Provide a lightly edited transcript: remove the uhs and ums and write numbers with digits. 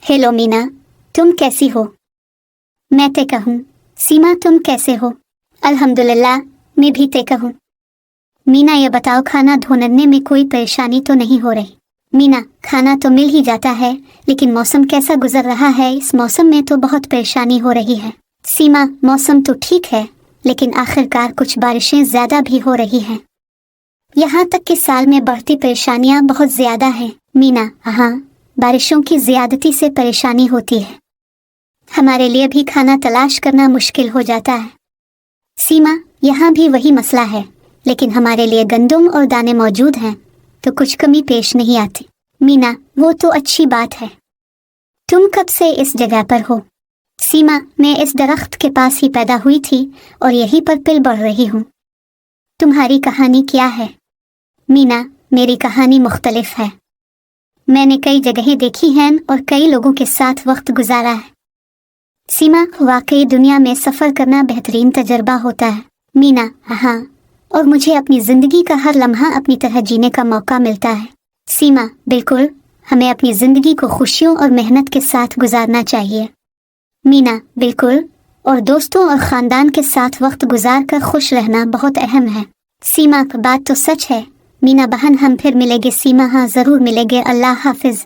Hello Meena, तुम कैसी हो? मैं टेका हूँ। सीमा, तुम कैसे हो? अल्हम्दुलिल्लाह, मैं भी टेका हूँ। मीना, ये बताओ, खाना ढूंढने में कोई परेशानी तो नहीं हो रही? मीना, खाना तो मिल ही जाता है, लेकिन मौसम कैसा गुजर रहा है, इस मौसम में तो बहुत परेशानी हो रही है। सीमा, मौसम तो ठीक है, लेकिन आखिरकार कुछ बारिशें ज्यादा भी हो रही हैं। यहाँ तक कि साल में बढ़ती परेशानियाँ बहुत ज्यादा हैं। मीना, हाँ, बारिशों की ज्यादती से परेशानी होती है। हमारे लिए भी खाना तलाश करना मुश्किल हो जाता है। सीमा, यहाँ भी वही मसला है, लेकिन हमारे लिए गंदम और दाने मौजूद हैं, तो कुछ कमी पेश नहीं आती। मीना, वो तो अच्छी बात है। तुम कब से इस जगह पर हो? सीमा, मैं इस दरख्त के पास ही पैदा हुई थी और यहीं पर पल बढ़ रही हूँ। तुम्हारी कहानी क्या है? मीना, मेरी कहानी मुख्तलिफ है। मैंने कई जगहें देखी हैं और कई लोगों के साथ वक्त गुजारा है। सीमा, वाकई दुनिया में सफ़र करना बेहतरीन तजर्बा होता है। मीना, हाँ, और मुझे अपनी ज़िंदगी का हर लम्हा अपनी तरह जीने का मौका मिलता है। सीमा, बिल्कुल, हमें अपनी ज़िंदगी को खुशियों और मेहनत के साथ गुजारना चाहिए। मीना, बिल्कुल, और दोस्तों और ख़ानदान के साथ वक्त गुजार कर खुश रहना बहुत अहम है। सीमा, बात तो सच है। मीना बहन, हम फिर मिलेंगे। सीमा, हाँ ज़रूर मिलेंगे। अल्लाह हाफिज़।